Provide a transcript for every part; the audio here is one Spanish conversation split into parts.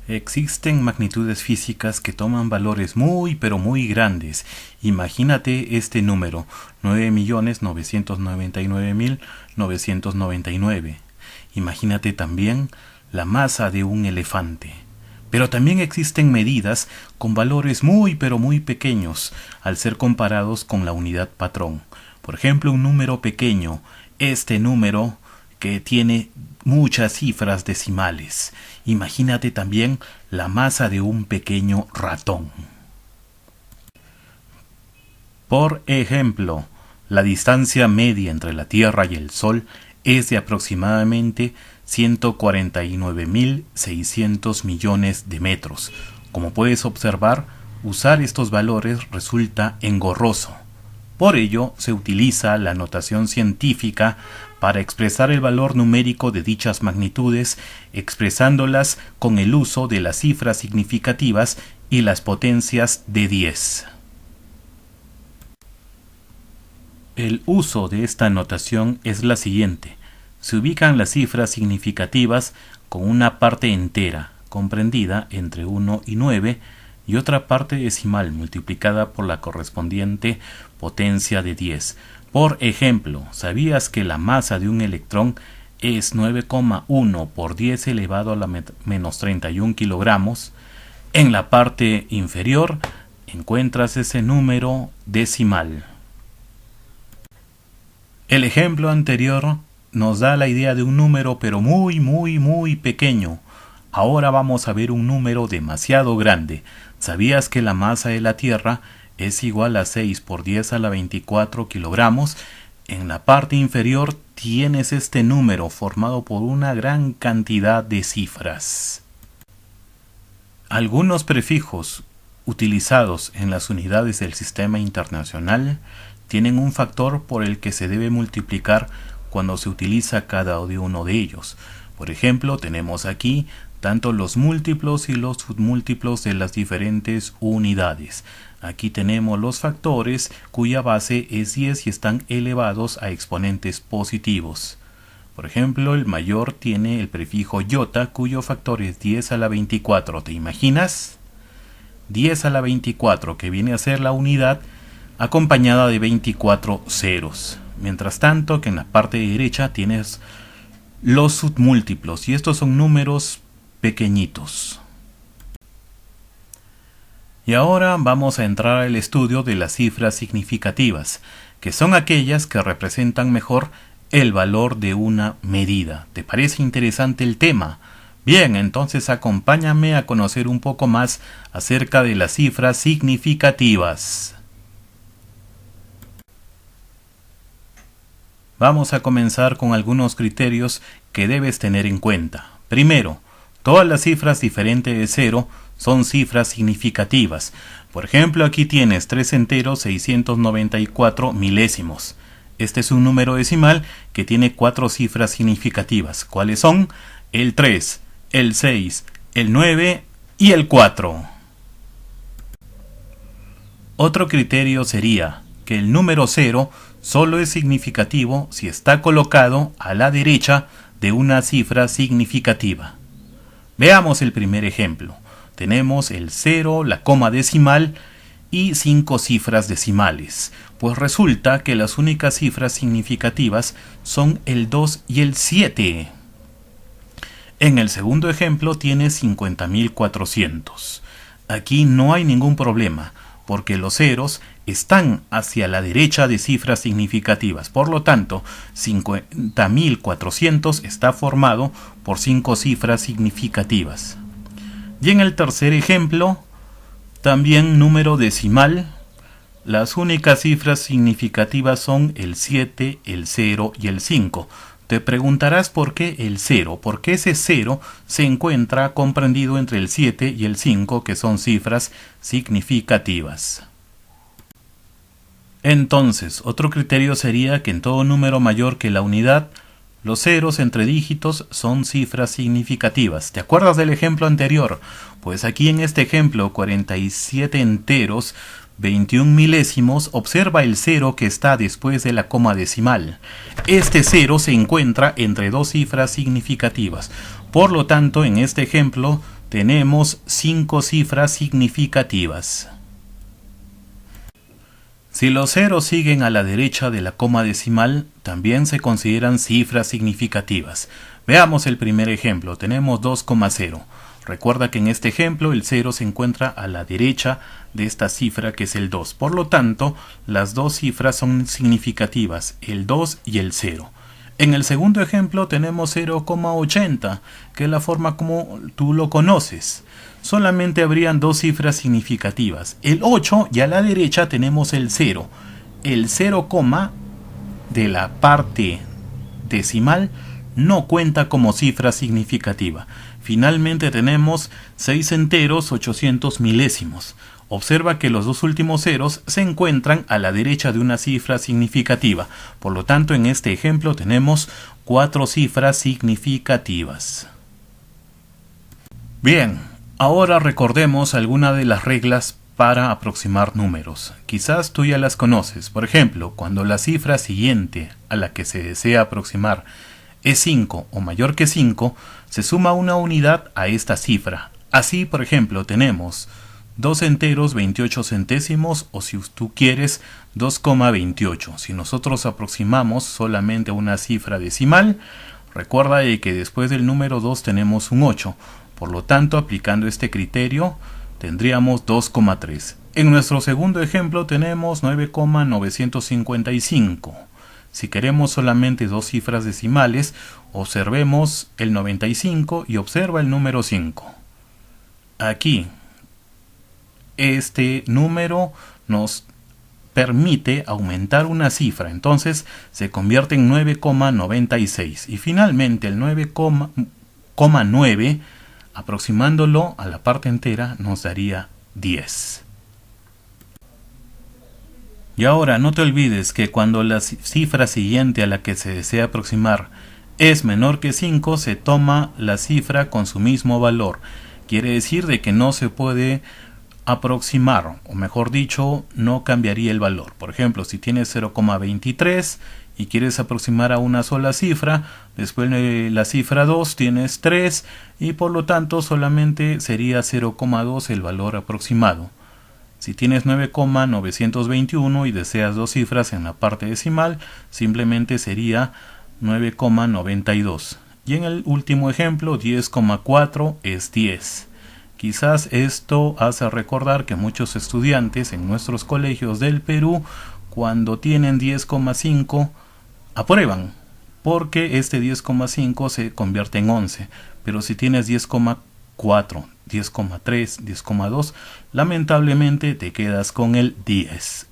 Existen magnitudes físicas que toman valores muy pero muy grandes. Imagínate este número, 9.999.999. Imagínate también la masa de un elefante. Pero también existen medidas con valores muy pero muy pequeños al ser comparados con la unidad patrón. Por ejemplo, un número pequeño, este número que tiene muchas cifras decimales. Imagínate también la masa de un pequeño ratón. Por ejemplo, la distancia media entre la Tierra y el Sol es de aproximadamente 149.600 millones de metros. Como puedes observar, usar estos valores resulta engorroso. Por ello, se utiliza la notación científica para expresar el valor numérico de dichas magnitudes, expresándolas con el uso de las cifras significativas y las potencias de 10. El uso de esta notación es la siguiente. Se ubican las cifras significativas con una parte entera, comprendida entre 1 y 9, y otra parte decimal multiplicada por la correspondiente potencia de 10. Por ejemplo, ¿sabías que la masa de un electrón es 9,1 por 10 elevado a la menos 31 kilogramos? En la parte inferior encuentras ese número decimal. El ejemplo anterior nos da la idea de un número pero muy pequeño. Ahora vamos a ver un número demasiado grande. ¿Sabías que la masa de la Tierra es igual a 6 por 10 a la 24 kilogramos? En la parte inferior tienes este número formado por una gran cantidad de cifras. Algunos prefijos utilizados en las unidades del sistema internacional tienen un factor por el que se debe multiplicar cuando se utiliza cada uno de ellos. Por ejemplo, tenemos aquí tanto los múltiplos y los submúltiplos de las diferentes unidades. Aquí tenemos los factores cuya base es 10 y están elevados a exponentes positivos. Por ejemplo, el mayor tiene el prefijo iota cuyo factor es 10 a la 24. ¿Te imaginas? 10 a la 24, que viene a ser la unidad acompañada de 24 ceros. Mientras tanto que en la parte derecha tienes los submúltiplos y estos son números pequeñitos. Y ahora vamos a entrar al estudio de las cifras significativas, que son aquellas que representan mejor el valor de una medida. ¿Te parece interesante el tema? Bien, entonces acompáñame a conocer un poco más acerca de las cifras significativas. Vamos a comenzar con algunos criterios que debes tener en cuenta. Primero, todas las cifras diferentes de 0 son cifras significativas. Por ejemplo, aquí tienes 3 enteros 694 milésimos. Este es un número decimal que tiene 4 cifras significativas. ¿Cuáles son? El 3, el 6, el 9 y el 4. Otro criterio sería que el número 0 solo es significativo si está colocado a la derecha de una cifra significativa. Veamos el primer ejemplo. Tenemos el 0, la coma decimal y 5 cifras decimales. Pues resulta que las únicas cifras significativas son el 2 y el 7. En el segundo ejemplo tienes 50.400. Aquí no hay ningún problema, porque los ceros están hacia la derecha de cifras significativas. Por lo tanto, 50.400 está formado por 5 cifras significativas. Y en el tercer ejemplo, también número decimal, las únicas cifras significativas son el 7, el 0 y el 5. Te preguntarás por qué el 0, porque ese 0 se encuentra comprendido entre el 7 y el 5, que son cifras significativas. Entonces, otro criterio sería que en todo número mayor que la unidad, los ceros entre dígitos son cifras significativas. ¿Te acuerdas del ejemplo anterior? Pues aquí en este ejemplo, 47 enteros, 21 milésimos, observa el 0 que está después de la coma decimal. Este 0 se encuentra entre dos cifras significativas. Por lo tanto, en este ejemplo tenemos 5 cifras significativas. Si los ceros siguen a la derecha de la coma decimal, también se consideran cifras significativas. Veamos el primer ejemplo. Tenemos 2,0. Recuerda que en este ejemplo el 0 se encuentra a la derecha de esta cifra que es el 2. Por lo tanto, las dos cifras son significativas, el 2 y el 0. En el segundo ejemplo tenemos 0,80, que es la forma como tú lo conoces. Solamente habrían dos cifras significativas, el 8 y a la derecha tenemos el 0. El 0, de la parte decimal no cuenta como cifra significativa. Finalmente tenemos 6 enteros 800 milésimos. Observa que los dos últimos ceros se encuentran a la derecha de una cifra significativa. Por lo tanto, en este ejemplo tenemos 4 cifras significativas. Bien, ahora recordemos algunas de las reglas para aproximar números. Quizás tú ya las conoces. Por ejemplo, cuando la cifra siguiente a la que se desea aproximar es 5 o mayor que 5, se suma una unidad a esta cifra. Así, por ejemplo, tenemos 2 enteros 28 centésimos o si tú quieres 2,28. Si nosotros aproximamos solamente a una cifra decimal, recuerda que después del número 2 tenemos un 8. Por lo tanto, aplicando este criterio, tendríamos 2,3. En nuestro segundo ejemplo tenemos 9,955. Si queremos solamente dos cifras decimales, observemos el 95 y observa el número 5. Aquí, este número nos permite aumentar una cifra, entonces se convierte en 9,96. Y finalmente el 9,9, aproximándolo a la parte entera, nos daría 10. Y ahora no te olvides que cuando la cifra siguiente a la que se desea aproximar es menor que 5, se toma la cifra con su mismo valor. Quiere decir de que no se puede aproximar, o mejor dicho, no cambiaría el valor. Por ejemplo, si tienes 0,23 y quieres aproximar a una sola cifra, después de la cifra 2 tienes 3 y por lo tanto solamente sería 0,2 el valor aproximado. Si tienes 9,921 y deseas dos cifras en la parte decimal, simplemente sería 9,92. Y en el último ejemplo, 10,4 es 10. Quizás esto hace recordar que muchos estudiantes en nuestros colegios del Perú, cuando tienen 10,5, aprueban, porque este 10,5 se convierte en 11. Pero si tienes 10,4, 10,3, 10,2, lamentablemente te quedas con el 10.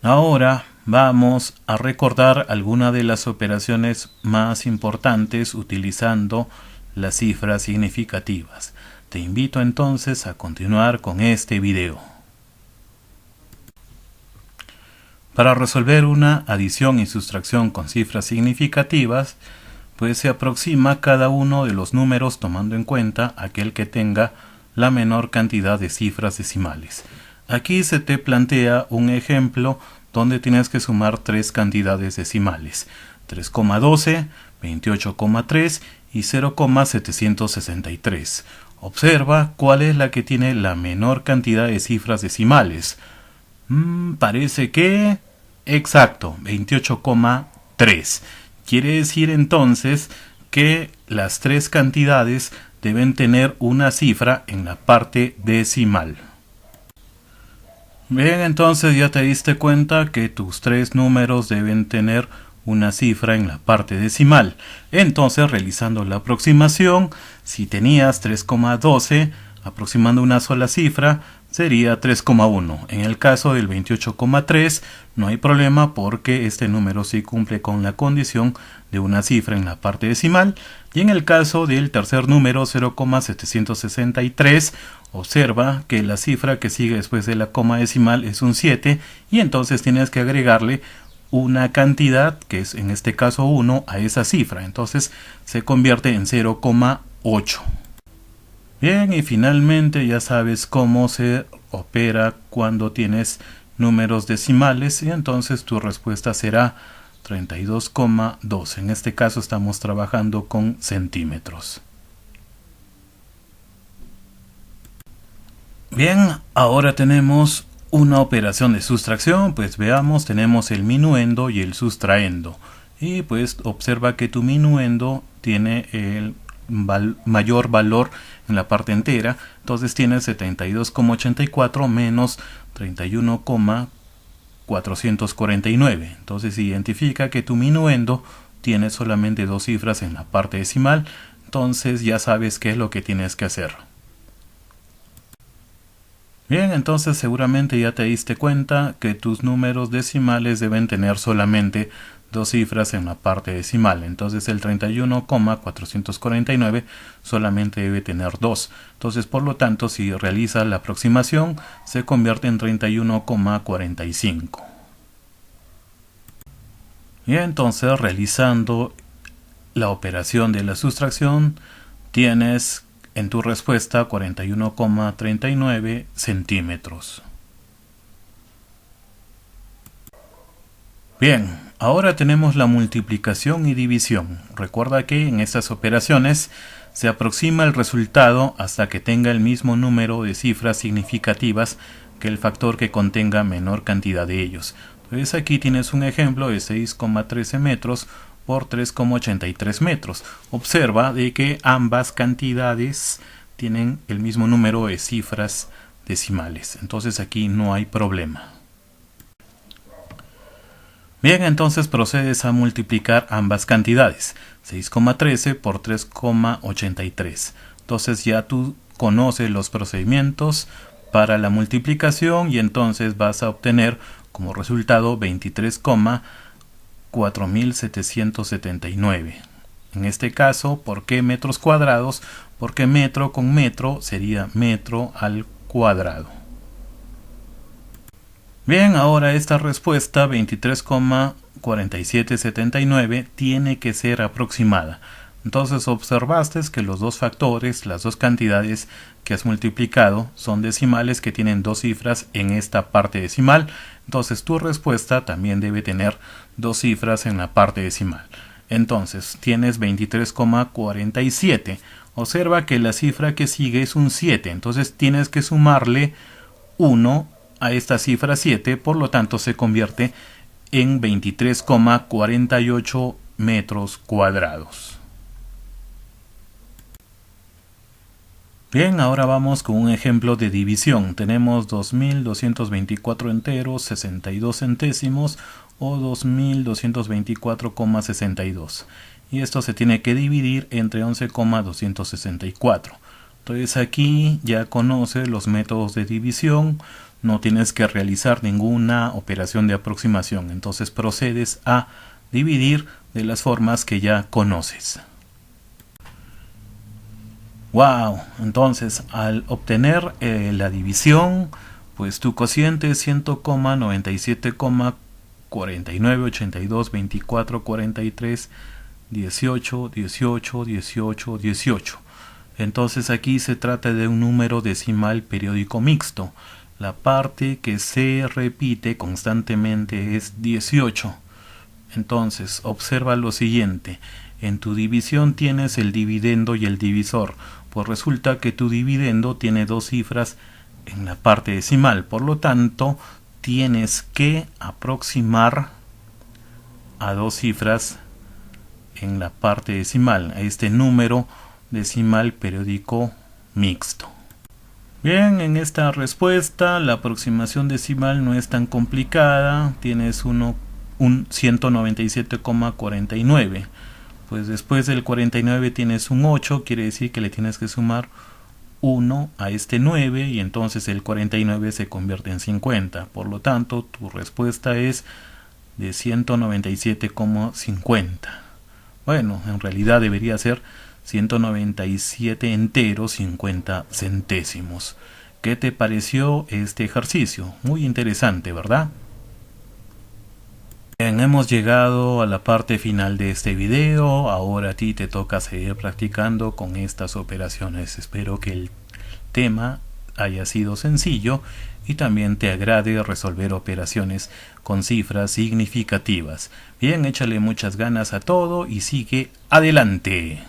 Ahora vamos a recordar algunas de las operaciones más importantes utilizando las cifras significativas. Te invito entonces a continuar con este video. Para resolver una adición y sustracción con cifras significativas, pues se aproxima cada uno de los números tomando en cuenta aquel que tenga la menor cantidad de cifras decimales. Aquí se te plantea un ejemplo donde tienes que sumar tres cantidades decimales: 3,12, 28,3 y 0,763. Observa cuál es la que tiene la menor cantidad de cifras decimales. Parece que... exacto, 28,3. Quiere decir entonces que las tres cantidades deben tener una cifra en la parte decimal. Bien, entonces ya te diste cuenta que tus tres números deben tener una cifra en la parte decimal. Entonces, realizando la aproximación, si tenías 3,12, aproximando una sola cifra, sería 3,1. En el caso del 28,3 no hay problema porque este número sí cumple con la condición de una cifra en la parte decimal. Y en el caso del tercer número, 0,763, observa que la cifra que sigue después de la coma decimal es un 7 y entonces tienes que agregarle una cantidad, que es en este caso 1, a esa cifra. Entonces se convierte en 0,8. Bien, y finalmente ya sabes cómo se opera cuando tienes números decimales y entonces tu respuesta será 32,2. En este caso estamos trabajando con centímetros. Bien, ahora tenemos una operación de sustracción. Pues veamos, tenemos el minuendo y el sustraendo. Y pues observa que tu minuendo tiene el mayor valor en la parte entera. Entonces tienes 72,84 menos 31,449. Entonces identifica que tu minuendo tiene solamente dos cifras en la parte decimal. Entonces ya sabes qué es lo que tienes que hacer. Bien, entonces seguramente ya te diste cuenta que tus números decimales deben tener solamente dos cifras en la parte decimal. Entonces el 31,449 solamente debe tener dos. Entonces por lo tanto, si realizas la aproximación, se convierte en 31,45. Y entonces realizando la operación de la sustracción, tienes en tu respuesta 41,39 centímetros. Bien, ahora tenemos la multiplicación y división. Recuerda que en estas operaciones se aproxima el resultado hasta que tenga el mismo número de cifras significativas que el factor que contenga menor cantidad de ellos. Entonces aquí tienes un ejemplo de 6,13 metros por 3,83 metros. Observa de que ambas cantidades tienen el mismo número de cifras decimales. Entonces aquí no hay problema. Bien, entonces procedes a multiplicar ambas cantidades. 6,13 por 3,83. Entonces ya tú conoces los procedimientos para la multiplicación y entonces vas a obtener como resultado 23,4779. En este caso, ¿por qué metros cuadrados? Porque metro con metro sería metro al cuadrado. Bien, ahora esta respuesta 23,4779 tiene que ser aproximada. Entonces observaste que los dos factores, las dos cantidades que has multiplicado son decimales que tienen dos cifras en esta parte decimal. Entonces tu respuesta también debe tener dos cifras en la parte decimal. Entonces tienes 23,47. Observa que la cifra que sigue es un 7. Entonces tienes que sumarle 1 a esta cifra 7. Por lo tanto se convierte en 23,48 metros cuadrados. Bien, ahora vamos con un ejemplo de división. Tenemos 2.224 enteros, 62 centésimos o 2.224,62. Y esto se tiene que dividir entre 11,264. Entonces aquí ya conoces los métodos de división. No tienes que realizar ninguna operación de aproximación. Entonces procedes a dividir de las formas que ya conoces. Wow, entonces al obtener la división, pues tu cociente es 100,97,49, 82, 24, 43, 18, 18, 18, 18. Entonces aquí se trata de un número decimal periódico mixto. La parte que se repite constantemente es 18. Entonces observa lo siguiente. En tu división tienes el dividendo y el divisor. Pues resulta que tu dividendo tiene dos cifras en la parte decimal. Por lo tanto, tienes que aproximar a dos cifras en la parte decimal, a este número decimal periódico mixto. Bien, en esta respuesta la aproximación decimal no es tan complicada. Tienes un 197,49. Pues después del 49 tienes un 8, quiere decir que le tienes que sumar 1 a este 9 y entonces el 49 se convierte en 50. Por lo tanto, tu respuesta es de 197,50. Bueno, en realidad debería ser 197 enteros 50 centésimos. ¿Qué te pareció este ejercicio? Muy interesante, ¿verdad? Bien, hemos llegado a la parte final de este video. Ahora a ti te toca seguir practicando con estas operaciones. Espero que el tema haya sido sencillo y también te agrade resolver operaciones con cifras significativas. Bien, échale muchas ganas a todo y sigue adelante.